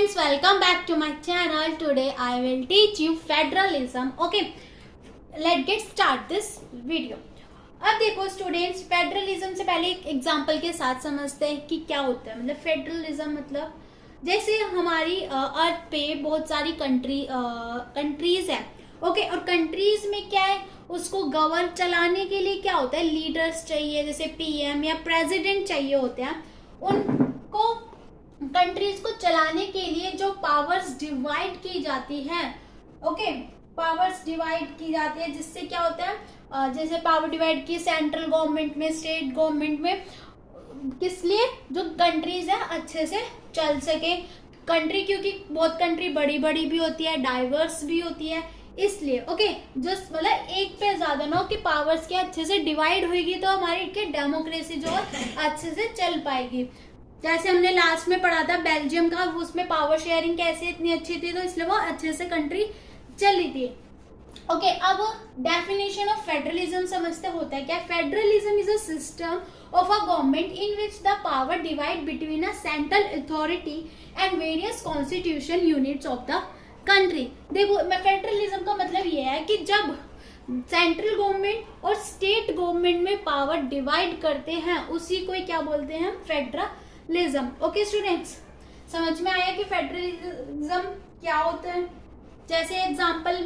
students, welcome back to my channel. Today I will teach you federalism. Okay, let's get start this video. अब देखो students, federalism से पहले एक example के साथ समझते हैं कि क्या होता है। मतलब फेडरलिज्म मतलब जैसे हमारी अर्थ पे बहुत सारी कंट्रीज है। ओके, और कंट्रीज में क्या है, उसको गवर्न चलाने के लिए क्या होता है, लीडर्स चाहिए, जैसे पीएम या प्रेसिडेंट चाहिए होते हैं। उनको कंट्रीज को चलाने के लिए जो पावर्स डिवाइड की जाती है, ओके, पावर्स डिवाइड की जाती है, जिससे क्या होता है, जैसे पावर डिवाइड की सेंट्रल गवर्नमेंट में, स्टेट गवर्नमेंट में, किस लिए, जो कंट्रीज है अच्छे से चल सके। कंट्री, क्योंकि बहुत कंट्री बड़ी बड़ी भी होती है, डाइवर्स भी होती है, इसलिए ओके, जस्ट मतलब एक पे ज्यादा ना हो कि पावर्स के अच्छे से डिवाइड होगी तो हमारी डेमोक्रेसी जो है अच्छे से चल पाएगी। जैसे हमने लास्ट में पढ़ा था बेल्जियम का, उसमें पावर शेयरिंग कैसे इतनी अच्छी थी, तो इसलिए वो अच्छे से कंट्री चल रही थी। ओके, अब डेफिनेशन ऑफ फेडरलिज्म समझते होता है क्या। Federalism is a system of a government in which the power divide between a central authority and various constitution units of the country. देखो, फेडरलिज्म का मतलब ये है कि जब सेंट्रल गवर्नमेंट और स्टेट गवर्नमेंट में पावर डिवाइड करते हैं, उसी को क्या बोलते हैं, फेडरलिज्म। ओके स्टूडेंट्स, समझ में आया कि फेडरलिज्म क्या होता है। जैसे एग्जांपल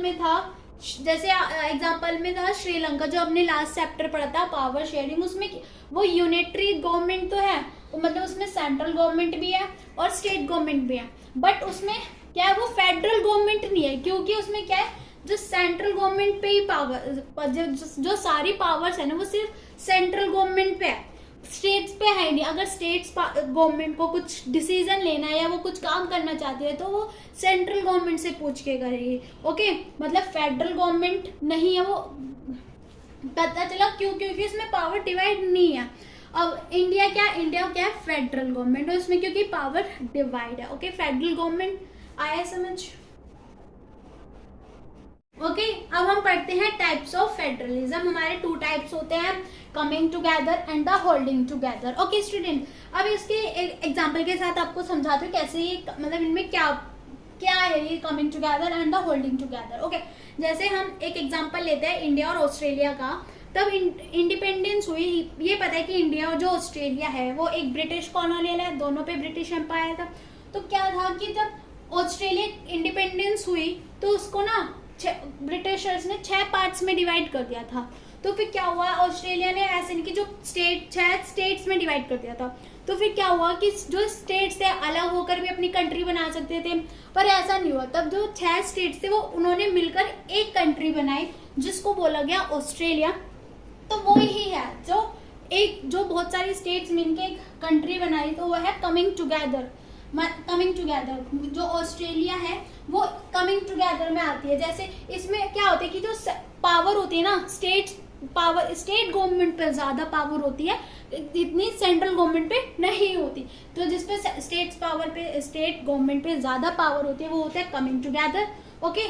में था श्रीलंका, जो हमने लास्ट चैप्टर पढ़ा था पावर शेयरिंग, उसमें वो यूनिटरी गवर्नमेंट तो है, मतलब उसमें सेंट्रल गवर्नमेंट भी है और स्टेट गवर्नमेंट भी है, बट उसमें क्या है, वो फेडरल गवर्नमेंट नहीं है, क्योंकि उसमें क्या है, जो सेंट्रल गवर्नमेंट पे ही पावर, जो सारी पावर्स है ना, वो सिर्फ सेंट्रल गवर्नमेंट पे है, स्टेट्स पे है नहीं। अगर स्टेट्स गवर्नमेंट को कुछ डिसीजन लेना है या वो कुछ काम करना चाहती है, तो वो सेंट्रल गवर्नमेंट से पूछ के करेगी। ओके, मतलब फेडरल गवर्नमेंट नहीं है, वो पता चला क्यों, क्योंकि उसमें पावर डिवाइड नहीं है। अब इंडिया क्या है, फेडरल गवर्नमेंट, और उसमें क्योंकि पावर डिवाइड है। ओके, फेडरल गवर्नमेंट आया समझ। ओके, अब हम पढ़ते हैं टाइप्स ऑफ फेडरलिज्म। हमारे 2 टाइप्स होते हैं, coming together and the holding together. Okay student, अब इसके एग्जांपल के साथ आपको समझाते हूँ कैसे ये, मतलब इनमें क्या है ये coming together and the holding together. Okay, जैसे हम एक एग्जांपल लेते हैं इंडिया और ऑस्ट्रेलिया का। तब इंडिपेंडेंस हुई, ये पता है कि इंडिया और जो ऑस्ट्रेलिया है वो एक ब्रिटिश कॉलोनियल है, दोनों पे ब्रिटिश एम्पायर था। तो क्या था कि जब ऑस्ट्रेलिया इंडिपेंडेंस हुई तो उसको ना ब्रिटिशर्स ने 6 पार्ट्स में डिवाइड कर दिया था। तो फिर क्या हुआ, ऑस्ट्रेलिया ने ऐसे नहीं कि जो 6 स्टेट्स में डिवाइड कर दिया था, तो फिर क्या हुआ कि जो स्टेट्स थे अलग होकर भी अपनी कंट्री बना सकते थे, पर ऐसा नहीं हुआ। तब जो 6 स्टेट्स थे वो उन्होंने मिलकर एक कंट्री बनाई, जिसको बोला गया ऑस्ट्रेलिया। तो वो ही है जो बहुत सारी स्टेट्स मिलकर एक कंट्री बनाई, तो वो है कमिंग टुगेदर। जो ऑस्ट्रेलिया है वो कमिंग टुगेदर में आती है। जैसे इसमें क्या होता है कि जो पावर होती है ना, स्टेट गवर्नमेंट पे ज्यादा पावर होती है, इतनी सेंट्रल गवर्नमेंट पे नहीं होती। तो जिसपे स्टेट गवर्नमेंट पे ज्यादा पावर होती है वो होता है कमिंग टुगेदर। ओके,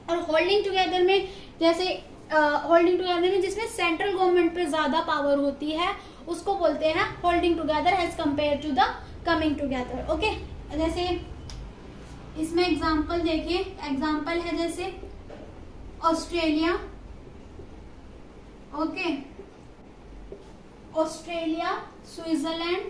और होल्डिंग टुगेदर में, जिसमें सेंट्रल गवर्नमेंट पे ज्यादा पावर होती है, उसको बोलते हैं holding together as compare to the coming together. Okay, जैसे इसमें एग्जांपल देखिए, एग्जांपल है जैसे ऑस्ट्रेलिया। ओके, ऑस्ट्रेलिया, स्विट्जरलैंड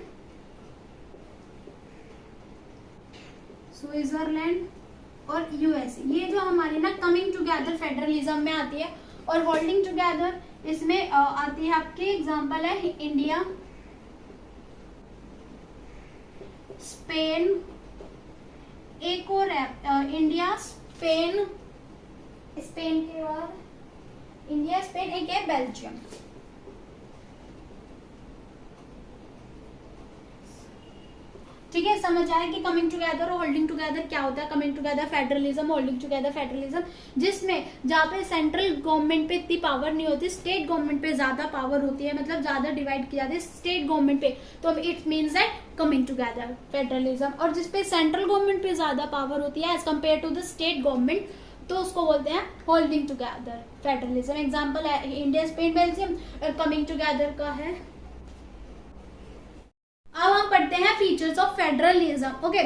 और यूएसए, ये जो हमारी ना कमिंग टुगेदर फेडरलिज्म में आती है। और होल्डिंग टुगेदर इसमें आती है, आपके एग्जांपल है इंडिया, स्पेन, एक और है इंडिया, स्पेन के बाद इंडिया, स्पेन, एक है बेल्जियम। ठीक है, समझ आया कि कमिंग टुगेदर और होल्डिंग टुगेदर क्या होता है। Coming together federalism, holding together federalism, जिसमें जहाँ पे सेंट्रल गवर्नमेंट पे इतनी पावर नहीं होती, स्टेट गवर्नमेंट पे ज्यादा पावर होती है, मतलब ज्यादा डिवाइड की जाती है स्टेट गवर्नमेंट पे, तो it means that coming together federalism. और जिसपे सेंट्रल गवर्नमेंट पे ज्यादा पावर होती है as compare to the state government, तो उसको बोलते हैं होल्डिंग टुगेदर फेडरलिज्म। एग्जाम्पल है इंडिया, स्पेन, बेल्जियम। और कमिंग टुगेदर का है, अब हम पढ़ते हैं फीचर्स ऑफ फेडरलिज्म। ओके,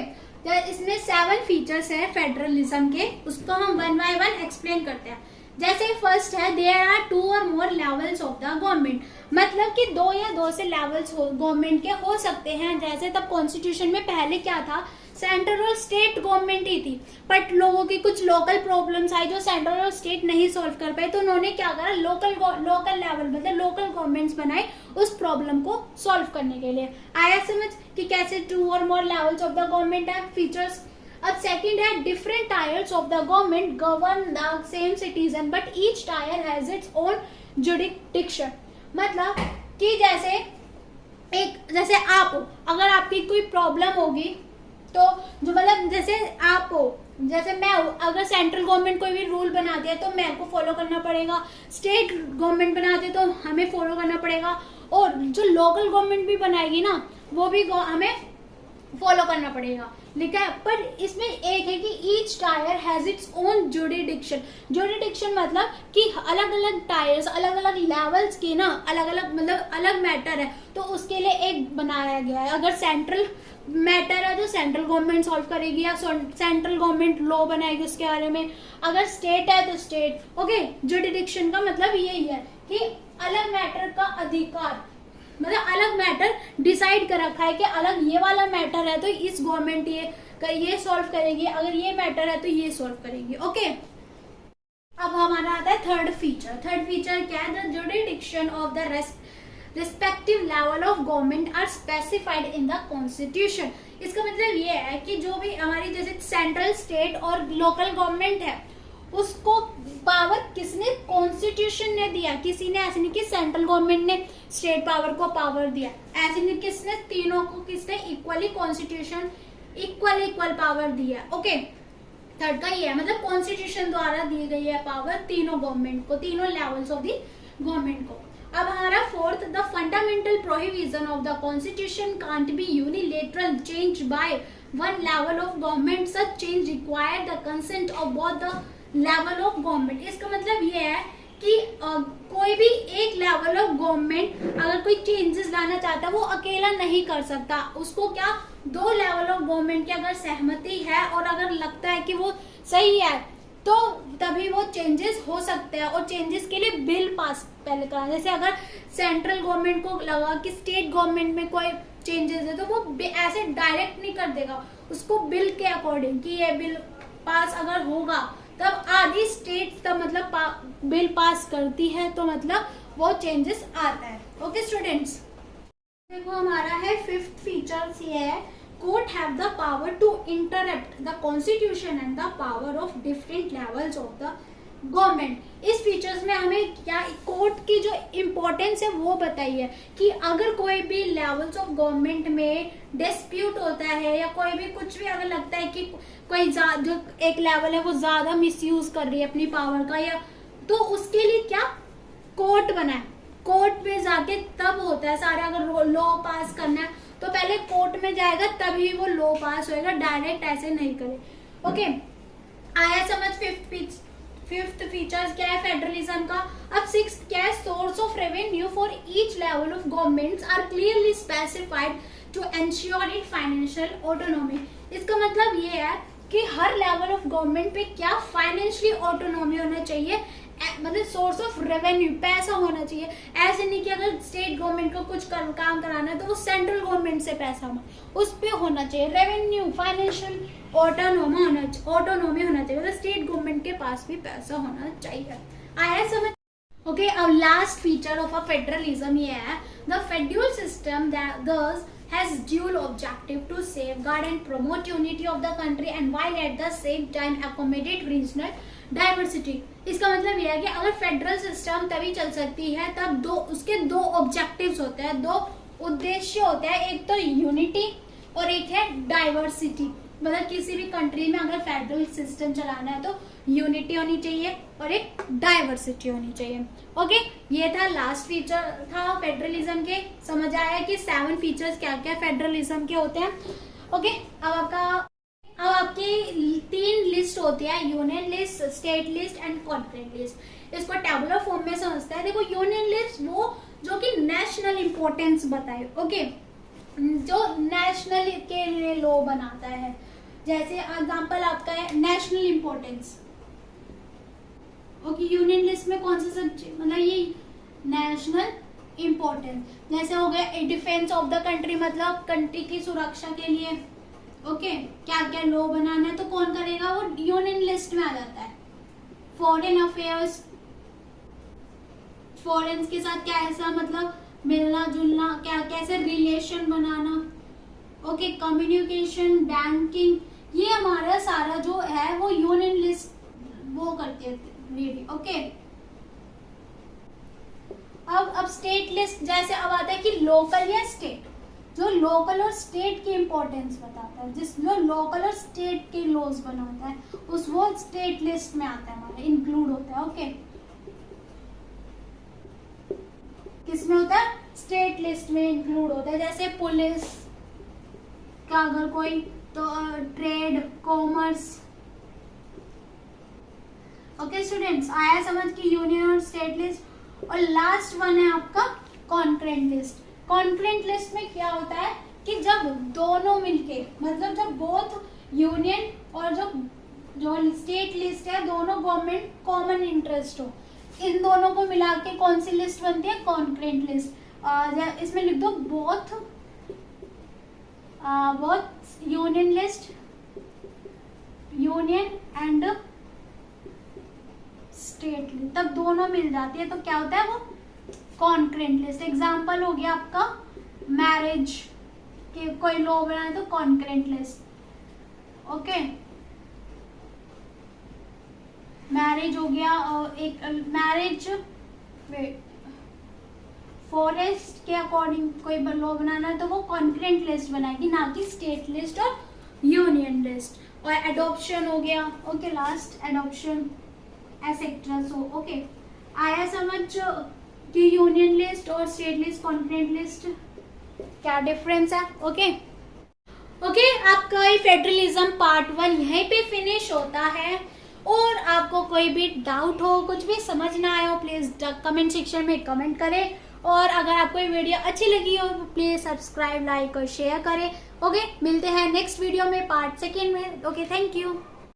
इसमें 7 फीचर्स हैं फेडरलिज्म के, उसको हम वन बाय वन एक्सप्लेन करते हैं। जैसे फर्स्ट है देयर आर 2 और मोर लेवल्स ऑफ द गवर्नमेंट, मतलब कि 2 या 2 से लेवल्स गवर्नमेंट के हो सकते हैं। जैसे तब कॉन्स्टिट्यूशन में पहले क्या था, सेंट्रल और स्टेट गवर्नमेंट ही थी, बट लोगों की कुछ लोकल प्रॉब्लम्स आई जो सेंट्रल और स्टेट नहीं सॉल्व कर पाए, तो उन्होंने क्या करा, लोकल लेवल मतलब लोकल गवर्नमेंट्स बनाए उस प्रॉब्लम को सॉल्व करने के लिए। आया समझ कि कैसे 2 और मोर लेवल्स ऑफ द गवर्नमेंट है फीचर्स। अब सेकंड है different tyres of the government govern the same citizen but each tyre has its own jurisdiction, मतलब कि जैसे आप हो, अगर आपकी कोई प्रॉब्लम होगी तो जो मतलब जैसे आप हो, जैसे मैं हूँ, अगर सेंट्रल गवर्नमेंट कोई भी रूल बनाती है तो मेरे को फॉलो करना पड़ेगा, स्टेट गवर्नमेंट बनाती है तो हमें फॉलो करना पड़ेगा, और जो लोकल गवर्नमेंट भी बनाएगी ना वो भी हमें फॉलो करना पड़ेगा, लिखा है। पर इसमें एक है कि each tyre has its own jurisdiction. Jurisdiction मतलब कि अलग अलग टायर्स अलग अलग लेवल्स के ना अलग अलग मतलब अलग मैटर है, तो उसके लिए एक बनाया गया है। अगर सेंट्रल मैटर है तो सेंट्रल गवर्नमेंट सॉल्व करेगी या सेंट्रल गवर्नमेंट लॉ बनाएगी उसके बारे में, अगर स्टेट है तो स्टेट। ओके, जुरिडिक्शन का मतलब यही है कि अलग मैटर का अधिकार, मतलब अलग मैटर डिसाइड कर रखा है कि अलग ये वाला मैटर है तो इस गवर्नमेंट ये सॉल्व करेगी, अगर ये मैटर है तो ये सॉल्व करेगी। ओके, अब हमारा आता है थर्ड फीचर। थर्ड फीचर क्या है, the jurisdiction of the respective level of government are specified in the constitution. इसका मतलब ये है कि जो भी हमारी जैसे सेंट्रल स्टेट और लोकल गवर्नमेंट है उसको पावर किसने, कॉन्स्टिट्यूशन ने दिया, किसी ने ऐसे नहीं कि सेंट्रल गवर्नमेंट ने स्टेट पावर को पावर दिया, ऐसे नहीं, किसने तीनों को किसने इक्वली कॉन्स्टिट्यूशन इक्वल पावर दिया। ओके, थर्ड का ये है मतलब कॉन्स्टिट्यूशन द्वारा दी गई है पावर तीनों गवर्नमेंट को, तीनों लेवल्स ऑफ द गवर्नमेंट को। अब हमारा fourth, the fundamental prohibition of the constitution can't be unilateral change by one level of government, such change require the consent of both the level of government. इसका मतलब ये है कि कोई भी एक लेवल ऑफ गवर्नमेंट अगर कोई चेंजेस लाना चाहता है वो अकेला नहीं कर सकता, उसको क्या 2 लेवल ऑफ गवर्नमेंट की अगर सहमति है और अगर लगता है कि वो सही है तो तभी वो चेंजेस हो सकते हैं। और चेंजेस के लिए बिल पास पहले करना, जैसे अगर सेंट्रल गवर्नमेंट को लगा कि स्टेट गवर्नमेंट में कोई चेंजेस है तो वो ऐसे डायरेक्ट नहीं कर देगा, उसको बिल के अकॉर्डिंग कि ये बिल पास अगर होगा तब आधी स्टेट तब मतलब बिल पास करती है तो मतलब वो चेंजेस आता है। ओके स्टूडेंट्स, देखो हमारा है फिफ्थ फीचर ये है, court have the power to interrupt the constitution and the power of different levels of the government. इस फीचर्स में हमें क्या कोर्ट की जो इम्पोर्टेंस है वो बताइए कि अगर कोई भी लेवल्स ऑफ गवर्नमेंट में डिस्प्यूट होता है या कोई भी कुछ भी अगर लगता है कि कोई जो एक लेवल है वो ज्यादा मिसयूज कर रही है अपनी पावर का, या तो उसके लिए क्या कोर्ट बना है, कोर्ट में जाके तब होता है सारे, अगर लॉ पास करना है तो पहले कोर्ट में जाएगा तभी वो लॉ पास होएगा, डायरेक्ट ऐसे नहीं करे। ओके, आया समझ फिफ्थ फीचर्स क्या है फेडरलिज्म का। अब सिक्स्थ क्या है, source of revenue for each level of governments are clearly specified to ensure it financial autonomy. इसका मतलब ये है कि हर लेवल ऑफ गवर्नमेंट पे क्या फाइनेंशियली ऑटोनॉमी होना चाहिए, मतलब सोर्स ऑफ रेवेन्यू पैसा होना चाहिए। ऐसे नहीं कि अगर स्टेट गवर्नमेंट को कुछ काम कराना है तो वो सेंट्रल गवर्नमेंट से पैसा उस पे होना चाहिए, रेवेन्यू फाइनेंशियल ऑटोनॉमी होना चाहिए, मतलब स्टेट गवर्नमेंट के पास भी पैसा होना चाहिए। आया समझ? ओके, अब last feature of a federalism ये है, the federal system thus has dual objective to safeguard and promote unity of the country and while at the same time accommodate regional diversity। इसका मतलब यह है कि अगर फेडरल सिस्टम तभी चल सकती है तब उसके दो ऑब्जेक्टिव्स होते हैं, दो उद्देश्य होते हैं, एक तो यूनिटी और एक है डाइवर्सिटी। मतलब किसी भी कंट्री में अगर फेडरल सिस्टम चलाना है तो यूनिटी होनी चाहिए और एक डाइवर्सिटी होनी चाहिए। ओके, ये था लास्ट फीचर था फेडरलिज्म के। समझ आया कि 7 फीचर्स क्या क्या फेडरलिज्म के होते हैं। ओके, अब आपकी 3 लिस्ट होती है, union list, state list and conference list. इसको टेबुलर फॉर्म में समझते हैं। देखो, यूनियन लिस्ट वो जो कि नेशनल इंपॉर्टेंस बताए, ओके, जो नेशनल के लिए लॉ बनाता है, जैसे एग्जांपल आपका है national importance. Okay, union list में कौन सा सब्जेक्ट, मतलब ये नेशनल इम्पोर्टेंस। जैसे हो गया डिफेंस ऑफ द कंट्री, मतलब कंट्री की सुरक्षा के लिए ओके क्या क्या लॉ बनाना है, तो कौन करेगा, वो यूनियन लिस्ट में आ जाता है। फॉरेन अफेयर्स, फॉरेन के साथ क्या ऐसा मतलब मिलना जुलना, क्या कैसे रिलेशन बनाना। ओके, कम्युनिकेशन, बैंकिंग, ये हमारा सारा जो है वो यूनियन लिस्ट वो करती है रेडी। ओके, अब स्टेट लिस्ट, जैसे अब आता है कि लोकल या स्टेट, जो लोकल और स्टेट की इंपॉर्टेंस बताता है, जिस जो लोकल और स्टेट के लॉज बनाता है उस वो स्टेट लिस्ट में आता है, हमारा इंक्लूड होता है। ओके, किसमें होता है, स्टेट लिस्ट में इंक्लूड होता है। जैसे पुलिस का अगर कोई, तो ट्रेड, कॉमर्स। ओके स्टूडेंट्स, आया समझ की यूनियन और स्टेट लिस्ट। और लास्ट वन है आपका कॉन्करेंट लिस्ट। कॉन्करेंट लिस्ट में क्या होता है कि जब दोनों मिलके, मतलब जब बोथ यूनियन और जो स्टेट लिस्ट है दोनों गवर्नमेंट कॉमन इंटरेस्ट हो, इन दोनों को मिला के कौन सी लिस्ट बनती है, कॉन्करेंट लिस्ट। इसमें लिख दो both union list, union and state list, तब दोनों मिल जाती है तो क्या होता है वो कॉन्करेंट लिस्ट। एग्जाम्पल हो गया आपका मैरिज के कोई लॉ बनाए तो कॉन्करेंट लिस्ट। ओके, मैरिज हो गया, एक मैरिज फॉरेस्ट के अकॉर्डिंग कोई लॉ बनाना है तो वो कॉन्करेंट लिस्ट बनाएगी, ना कि स्टेट लिस्ट और यूनियन लिस्ट। और एडॉप्शन हो गया, okay last adoption etcetera. So okay, आया समझ कि यूनियन लिस्ट और स्टेट लिस्ट, कॉन्करेंट लिस्ट क्या डिफरेंस है। ओके ओके, आपका ये फेडरलिज्म पार्ट 1 यहीं पे फिनिश होता है। और आपको कोई भी डाउट हो, कुछ भी समझ ना आया हो, प्लीज कमेंट सेक्शन में कमेंट करें। और अगर आपको ये वीडियो अच्छी लगी हो प्लीज सब्सक्राइब, लाइक और शेयर करें। ओके, मिलते हैं नेक्स्ट वीडियो में पार्ट 2 में। Okay, thank you.